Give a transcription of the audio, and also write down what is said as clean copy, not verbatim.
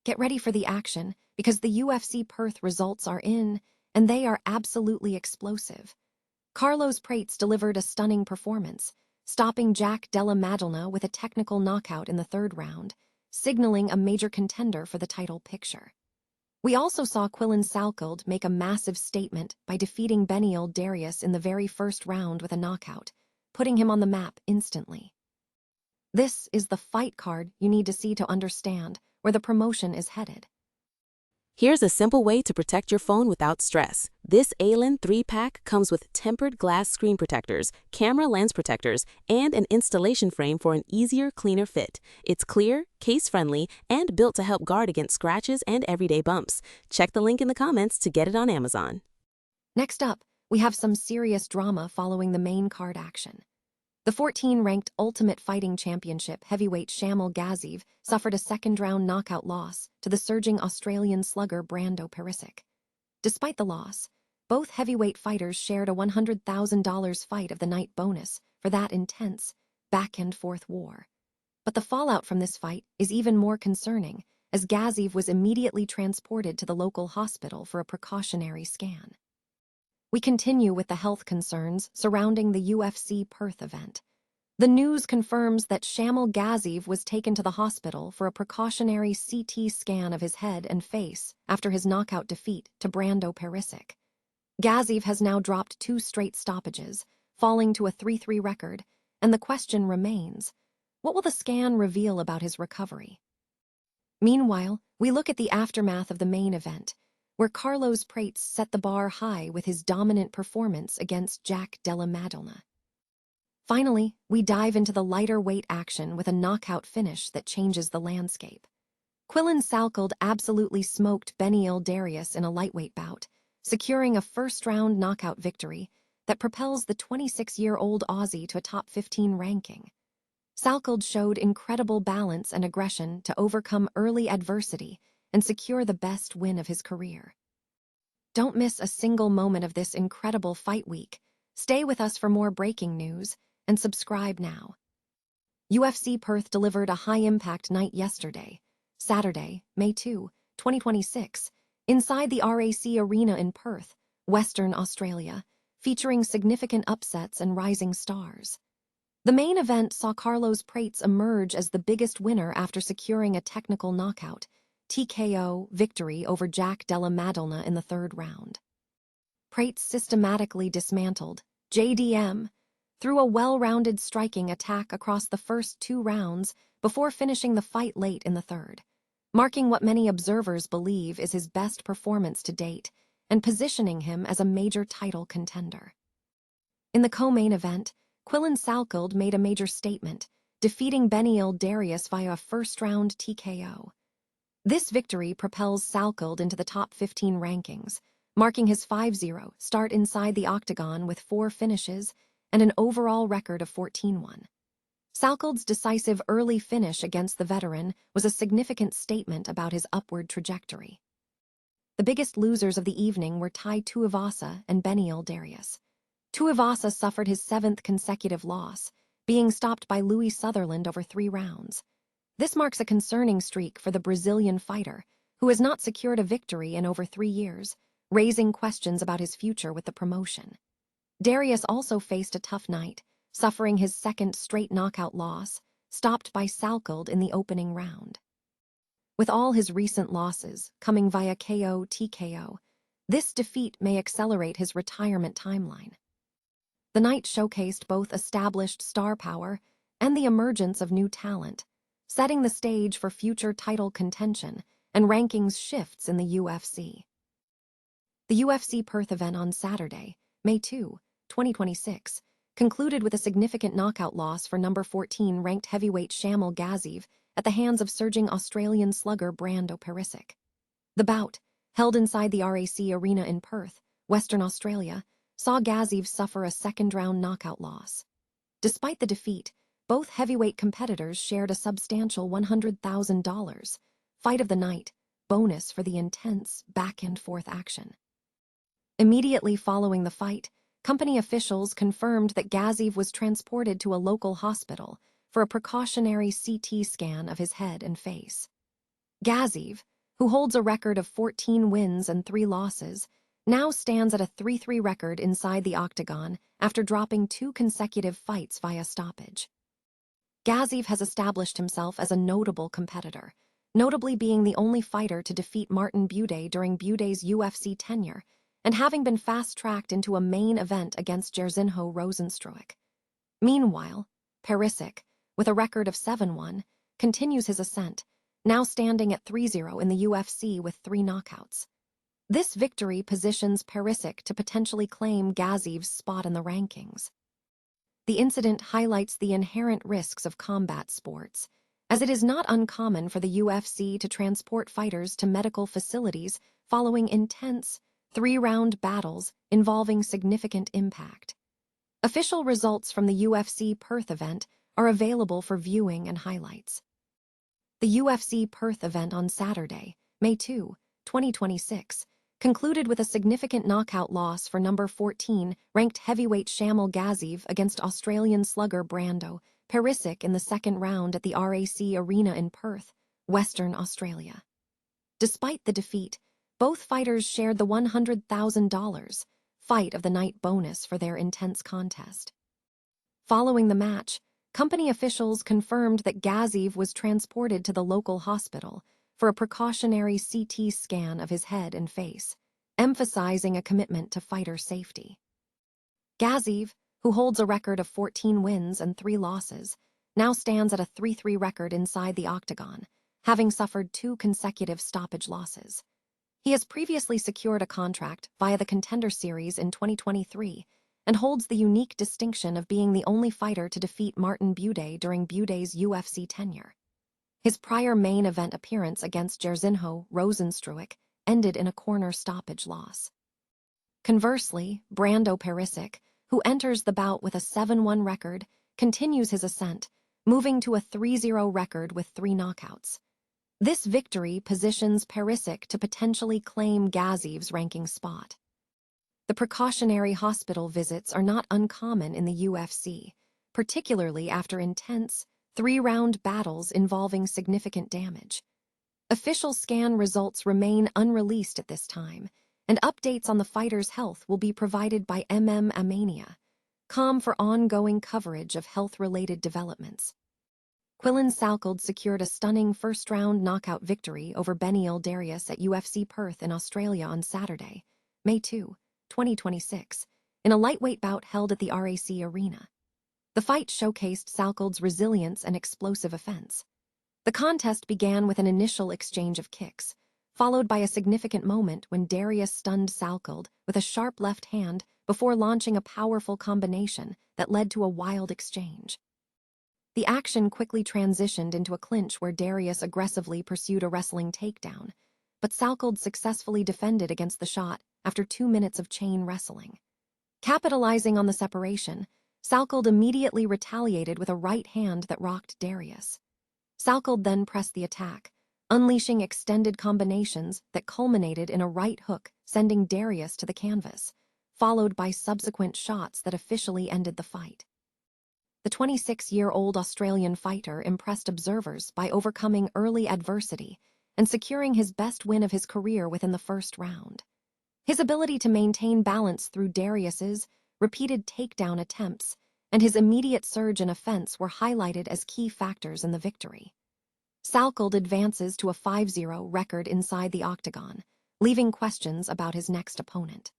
Get ready for the action, because the UFC Perth results are in, and they are absolutely explosive. Carlos Prates delivered a stunning performance, stopping Jack Della Maddalena with a technical knockout in the third round, signaling a major contender for the title picture. We also saw Quillan Salkilld make a massive statement by defeating Dariush in the very first round with a knockout, putting him on the map instantly. This is the fight card you need to see to understand where the promotion is headed. Here's a simple way to protect your phone without stress. This ALEN 3-pack comes with tempered glass screen protectors, camera lens protectors, and an installation frame for an easier, cleaner fit. It's clear, case-friendly, and built to help guard against scratches and everyday bumps. Check the link in the comments to get it on Amazon. Next up, we have some serious drama following the main card action. The 14-ranked Ultimate Fighting Championship heavyweight Shamil Gaziev suffered a second-round knockout loss to the surging Australian slugger Brando Pericic. Despite the loss, both heavyweight fighters shared a $100,000 fight of the night bonus for that intense, back-and-forth war. But the fallout from this fight is even more concerning, as Gaziev was immediately transported to the local hospital for a precautionary scan. We continue with the health concerns surrounding the UFC Perth event. The news confirms that Shamil Gaziev was taken to the hospital for a precautionary CT scan of his head and face after his knockout defeat to Brando Pericic. Gaziev has now dropped 2 straight stoppages, falling to a 3-3 record, and the question remains, what will the scan reveal about his recovery? Meanwhile, we look at the aftermath of the main event, where Carlos Prates set the bar high with his dominant performance against Jack Della Maddalena. Finally, we dive into the lighter weight action with a knockout finish that changes the landscape. Quillan Salkilld absolutely smoked Dariush in a lightweight bout, securing a first-round knockout victory that propels the 26-year-old Aussie to a top 15 ranking. Salkilld showed incredible balance and aggression to overcome early adversity and secure the best win of his career. Don't miss a single moment of this incredible fight week. Stay with us for more breaking news, and subscribe now. UFC Perth delivered a high-impact night yesterday, Saturday, May 2, 2026, inside the RAC Arena in Perth, Western Australia, featuring significant upsets and rising stars. The main event saw Carlos Prates emerge as the biggest winner after securing a technical knockout, TKO victory over Jack Della Maddalena in the third round. Prates systematically dismantled JDM through a well-rounded striking attack across the first 2 rounds before finishing the fight late in the third, marking what many observers believe is his best performance to date and positioning him as a major title contender. In the co-main event, Quillan Salkilld made a major statement, defeating Dariush via a first-round TKO. This victory propels Salkilld into the top 15 rankings, marking his 5-0 start inside the octagon with 4 finishes and an overall record of 14-1. Salkild's decisive early finish against the veteran was a significant statement about his upward trajectory. The biggest losers of the evening were Tai Tuivasa and Dariush. Tuivasa suffered his 7th consecutive loss, being stopped by Louis Sutherland over 3 rounds. This marks a concerning streak for the Brazilian fighter, who has not secured a victory in over 3 years, raising questions about his future with the promotion. Dariush also faced a tough night, suffering his 2nd straight knockout loss, stopped by Salkilld in the opening round. With all his recent losses coming via KO/TKO, this defeat may accelerate his retirement timeline. The night showcased both established star power and the emergence of new talent, setting the stage for future title contention and rankings shifts in the UFC. The UFC Perth event on Saturday, May 2, 2026, concluded with a significant knockout loss for number 14 ranked heavyweight Shamil Gaziev at the hands of surging Australian slugger Brando Pericic. The bout, held inside the RAC Arena in Perth, Western Australia, saw Gaziev suffer a second-round knockout loss. Despite the defeat, both heavyweight competitors shared a substantial $100,000 fight of the night bonus for the intense back-and-forth action. Immediately following the fight, company officials confirmed that Gaziev was transported to a local hospital for a precautionary CT scan of his head and face. Gaziev, who holds a record of 14 wins and 3 losses, now stands at a 3-3 record inside the octagon after dropping 2 consecutive fights via stoppage. Gaziev has established himself as a notable competitor, notably being the only fighter to defeat Martin Buday during Buday's UFC tenure and having been fast-tracked into a main event against Jairzinho Rozenstruik. Meanwhile, Pericic, with a record of 7-1, continues his ascent, now standing at 3-0 in the UFC with 3 knockouts. This victory positions Pericic to potentially claim Gaziev's spot in the rankings. The incident highlights the inherent risks of combat sports, as it is not uncommon for the UFC to transport fighters to medical facilities following intense, 3-round battles involving significant impact. Official results from the UFC Perth event are available for viewing and highlights. The UFC Perth event on Saturday, May 2, 2026, concluded with a significant knockout loss for number 14 ranked heavyweight Shamil Gaziev against Australian slugger Brando Pericic in the second round at the RAC Arena in Perth, Western Australia. Despite the defeat, both fighters shared the $100,000 fight of the night bonus for their intense contest. Following the match, company officials confirmed that Gaziev was transported to the local hospital for a precautionary CT scan of his head and face, emphasizing a commitment to fighter safety. Gaziev, who holds a record of 14 wins and 3 losses, now stands at a 3-3 record inside the octagon, having suffered 2 consecutive stoppage losses. He has previously secured a contract via the Contender Series in 2023 and holds the unique distinction of being the only fighter to defeat Martin Buday during Buday's UFC tenure. His prior main event appearance against Jairzinho Rozenstruik ended in a corner stoppage loss. Conversely, Brando Pericic, who enters the bout with a 7-1 record, continues his ascent, moving to a 3-0 record with 3 knockouts. This victory positions Pericic to potentially claim Gaziev's ranking spot. The precautionary hospital visits are not uncommon in the UFC, particularly after intense, 3-round battles involving significant damage. Official scan results remain unreleased at this time, and updates on the fighter's health will be provided by Amania.com for ongoing coverage of health-related developments. Quillan Salkilld secured a stunning first-round knockout victory over Dariush at UFC Perth in Australia on Saturday, May 2, 2026, in a lightweight bout held at the RAC Arena. The fight showcased Salkild's resilience and explosive offense. The contest began with an initial exchange of kicks, followed by a significant moment when Dariush stunned Salkilld with a sharp left hand before launching a powerful combination that led to a wild exchange. The action quickly transitioned into a clinch where Dariush aggressively pursued a wrestling takedown, but Salkilld successfully defended against the shot after 2 minutes of chain wrestling. Capitalizing on the separation, Salkilld immediately retaliated with a right hand that rocked Dariush. Salkilld then pressed the attack, unleashing extended combinations that culminated in a right hook sending Dariush to the canvas, followed by subsequent shots that officially ended the fight. The 26-year-old Australian fighter impressed observers by overcoming early adversity and securing his best win of his career within the first round. His ability to maintain balance through Dariush's repeated takedown attempts and his immediate surge in offense were highlighted as key factors in the victory. Salkilld advances to a 5-0 record inside the octagon, leaving questions about his next opponent.